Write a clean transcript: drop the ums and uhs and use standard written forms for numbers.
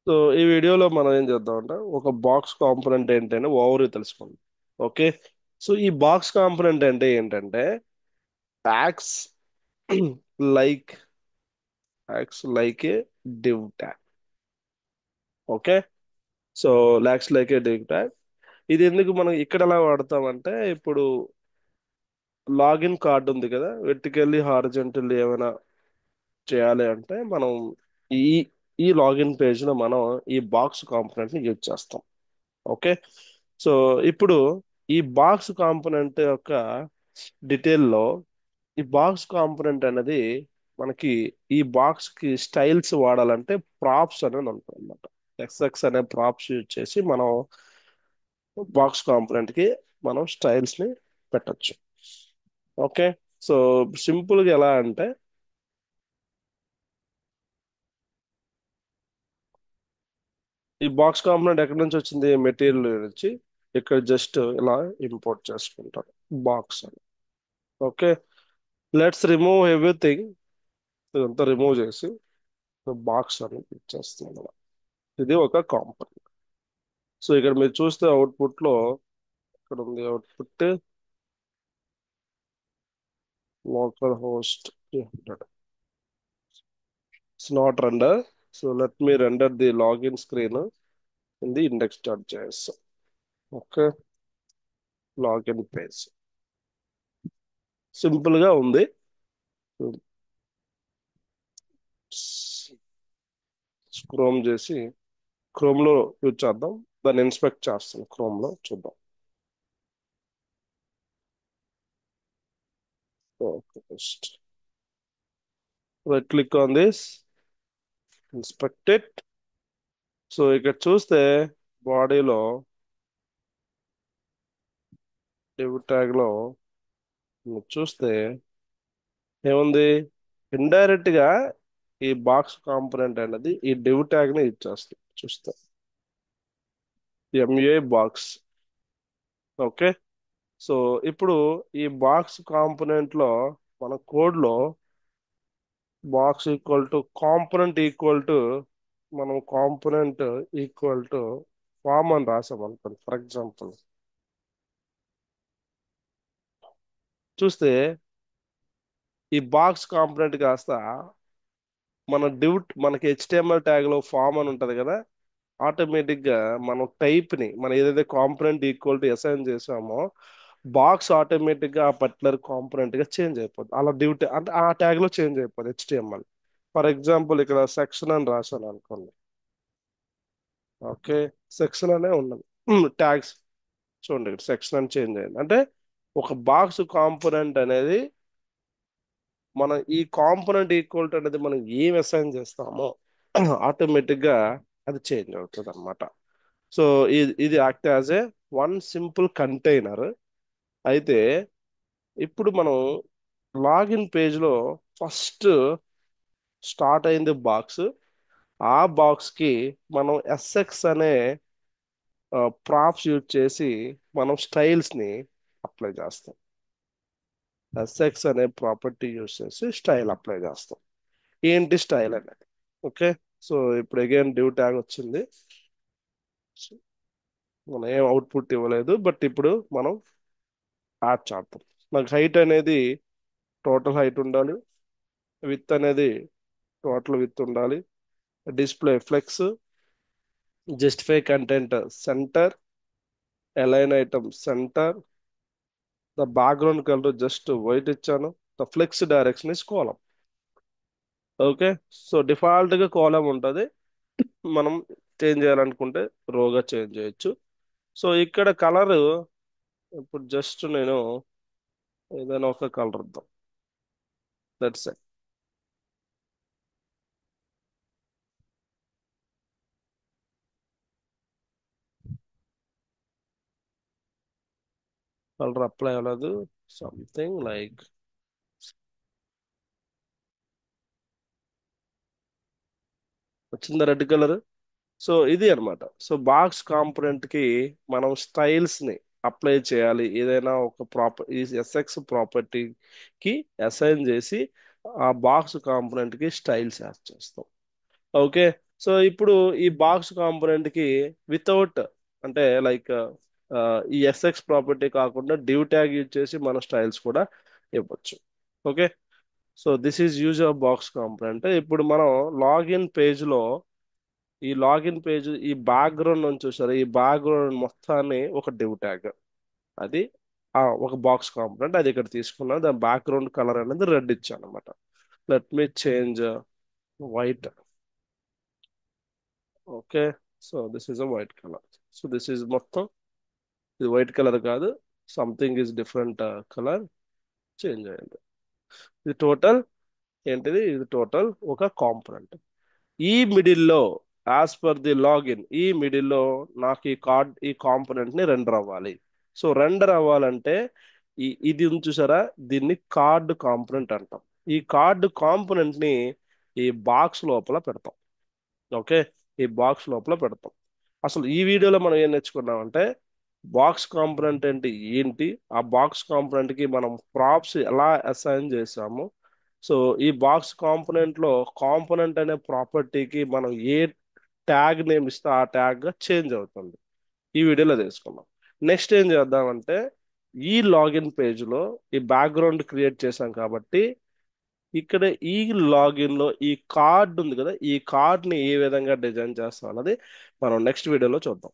So ఈ వీడియోలో మనం ఏం చేద్దామంటే ఒక బాక్స్ కాంపోనెంట్ ఏంటని ఓవర్ తెలుసుకుందాం. ఓకే. సో ఈ బాక్స్ కాంపోనెంట్ అంటే ఏంటంటే acts like acts like a div tag. Okay. So looks like a div tag. ఇది ఎందుకు మనం ఇక్కడ ఎలా వాడతామంటే ఇప్పుడు లాగిన్ కార్డ్ ఉంది కదా, వెర్టికల్లీ హారిజంటల్లీ ఏమైనా చేయాలి అంటే మనం ఈ ఈ లాగిన్ పేజ్ లో మనం ఈ బాక్స్ కాంపోనెంట్ ని యూజ్ చేస్తాం. ఓకే. సో ఇప్పుడు ఈ బాక్స్ కాంపోనెంట్ యొక్క డీటెయిల్ లో ఈ బాక్స్ కాంపోనెంట్ అనేది మనకి ఈ బాక్స్ కి స్టైల్స్ వాడాలంటే ప్రాప్స్ అనేది ఉంటుంది అనమాట. ఎక్స్ఎక్స్ అనే ప్రాప్స్ యూజ్ చేసి మనం బాక్స్ కాంపోనెంట్ కి మనం స్టైల్స్ ని పెట్టొచ్చు. ఓకే. సో సింపుల్ గా ఎలా అంటే ఈ బాక్స్ కాంపోనెంట్ ఎక్కడి నుంచి వచ్చింది, మెటీరియల్ నుంచి. ఇక్కడ జస్ట్ ఇలా ఇంపోర్ట్ చేసుకుంటారు బాక్స్ అని. ఓకే. Let's remove everything. ఇదంతా రిమూవ్ చేసి బాక్స్ అని ఇచ్చేస్తుంది అలా. ఇది ఒక కాంపోనెంట్. సో ఇక్కడ మీరు చూస్తే అవుట్పుట్ లో ఇక్కడ ఉంది output local host 300. It's not render. So let me render the login screen in the index.js. Okay. Login page simple గా ఉంది. స్క్రోమ్ చేసి క్రోమ్ లో యూజ్ చేద్దాం. దాన్ని ఇన్స్పెక్ట్ చేస్తాను క్రోమ్ లో చూద్దాం. First click on this, inspect it. So ఇక్కడ చూస్తే బాడీలో డివ్ ట్యాగ్ లో మీరు చూస్తే ఏముంది, ఇండైరెక్ట్ గా ఈ బాక్స్ కాంపోనెంట్ అనేది ఈ డివ్ ట్యాగ్ ని ఇచ్చేస్తుంది. చూస్తే ఎంఏ బాక్స్. ఓకే. సో ఇప్పుడు ఈ బాక్స్ కాంపోనెంట్ లో మన కోడ్ లో box equal to component equal to మనం కాంపోనెంట్ ఈక్వల్ టు ఫామ్ అని రాసాం అనుకోండి. ఫర్ ఎగ్జాంపుల్ చూస్తే ఈ బాక్స్ కాంపోనెంట్ కాస్త మన మనకి హెచ్టిఎంఎల్ ట్యాగ్ లో ఫామ్ అని ఉంటది కదా, ఆటోమేటిక్ గా మనం టైప్ ని మనం ఏదైతే కాంపోనెంట్ ఈక్వల్ టు అసైన్ చేసామో బాక్స్ ఆటోమేటిక్ గా ఆ పర్టికులర్ కాంపోనెంట్ గా చేంజ్ అయిపోద్ది. అలా డ్యూటీ అంటే ఆ ట్యాగ్ లో చేంజ్ అయిపోద్ది హెచ్టిఎంఎల్. ఫర్ ఎగ్జాంపుల్ ఇక్కడ సెక్షన్ అని రాశాను అనుకోండి. ఓకే. సెక్షన్ అనే ఉన్నది. ట్యాగ్స్ చూడండి, ఇక్కడ సెక్షన్ అని చేంజ్ అయింది అంటే ఒక బాక్స్ కాంపోనెంట్ అనేది మనం ఈ కాంపోనెంట్ ఈక్వల్ టు అనేది మనం ఏం అసైన్ చేస్తామో ఆటోమేటిక్ గా అది చేంజ్ అవుతుంది అనమాట. సో ఇది act as a one simple container. అయితే ఇప్పుడు మనం లాగిన్ పేజ్ లో ఫస్ట్ స్టార్ట్ అయింది బాక్స్. ఆ బాక్స్ కి మనం ఎస్ఎక్స్ అనే ప్రాప్స్ యూజ్ చేసి మనం స్టైల్స్ ని అప్లై చేస్తాం. ఎస్ఎక్స్ అనే ప్రాపర్టీ యూజ్ చేసి స్టైల్ అప్లై చేస్తాం. ఏంటి స్టైల్ అనేది. ఓకే. సో ఇప్పుడు అగైన్ డివ్ ట్యాగ్ వచ్చింది. మనం ఏం అవుట్పుట్ ఇవ్వలేదు, బట్ ఇప్పుడు మనం యాడ్ చేద్దాం. నాకు హైట్ అనేది టోటల్ హైట్ ఉండాలి, విత్ అనేది టోటల్ విత్ ఉండాలి, display flex, justify content center, align item center, the background colour just white ఇచ్చాను, the flex direction is column. Okay. So default గా కోలం ఉంటుంది. మనం చేంజ్ చేయాలనుకుంటే రోగా చేంజ్ చేయొచ్చు. సో ఇక్కడ కలర్ ఇప్పుడు జస్ట్ నేను ఏదైనా ఒక కలర్ ఇద్దాం. That's it. కలర్ అప్లై అవ్వలేదు. సంథింగ్ లైక్ వచ్చిందా రెడ్ కలర్. సో ఇది అన్నమాట. సో బాక్స్ కాంపోనెంట్ కి మనం స్టైల్స్ ని అప్లై చేయాలి. ఏదైనా ఒక ఈ ఎస్ఎక్స్ ప్రాపర్టీకి అసైన్ చేసి ఆ బాక్స్ కాంపోనెంట్ కి స్టైల్స్ యాడ్ చేస్తాం. ఓకే. సో ఇప్పుడు ఈ బాక్స్ కాంపోనెంట్ కి వితౌట్ అంటే లైక్ ఈ ఎస్ఎక్స్ ప్రాపర్టీ కాకుండా డివ్ ట్యాగ్ యూజ్ చేసి మన స్టైల్స్ కూడా ఇవ్వచ్చు. Okay. So this is use of box component. ఇప్పుడు మనం లాగిన్ పేజ్ లో ఈ లాగిన్ పేజ్ ఈ బ్యాక్గ్రౌండ్ నుంచి చూసారు, ఈ బ్యాక్గ్రౌండ్ మొత్తాన్ని ఒక డివ్ ట్యాగ్, అది ఒక బాక్స్ కాంపోనెంట్, అది ఇక్కడ తీసుకున్నాను. దాని బ్యాక్గ్రౌండ్ కలర్ అనేది రెడ్ ఇచ్చాను అనమాట. Let me change white. Okay. So this is a white colour. So this is మొత్తం ఇది వైట్ కలర్ కాదు, something is different colour change అయింది. ఇది టోటల్ ఏంటిది, ఇది టోటల్ ఒక కాంపోనెంట్. ఈ మిడిల్లో యాజ్ పర్ ది లాగిన్ ఈ మిడిల్లో నాకు ఈ కాంపోనెంట్ ని రెండర్ అవ్వాలి. సో రెండర్ అవ్వాలంటే ఇది ఉంది చూసారా, దీన్ని కార్డ్ కాంపోనెంట్ అంటాం. ఈ కార్డ్ కాంపోనెంట్ ని ఈ బాక్స్ లోపల పెడతాం. ఓకే. ఈ బాక్స్ లోపల పెడతాం. అసలు ఈ వీడియోలో మనం ఏం నేర్చుకున్నామంటే బాక్స్ కాంపోనెంట్ అంటే ఏంటి, ఆ బాక్స్ కాంపోనెంట్ కి మనం ప్రాప్స్ ఎలా అసైన్ చేసాము. సో ఈ బాక్స్ కాంపోనెంట్ లో కాంపోనెంట్ అనే ప్రాపర్టీకి మనం ఏ ట్యాగ్ నేమ్ ఇస్తే ఆ ట్యాగ్ గా చేంజ్ అవుతుంది. ఈ వీడియోలో తెలుసుకున్నాం. నెక్స్ట్ ఏం చేద్దామంటే ఈ లాగిన్ పేజ్ లో ఈ బ్యాక్గ్రౌండ్ క్రియేట్ చేసాం కాబట్టి ఇక్కడ ఈ లాగిన్ లో ఈ కార్డ్ ఉంది కదా, ఈ కార్డ్ ని ఏ విధంగా డిజైన్ చేస్తాం అన్నది మనం నెక్స్ట్ వీడియోలో చూద్దాం.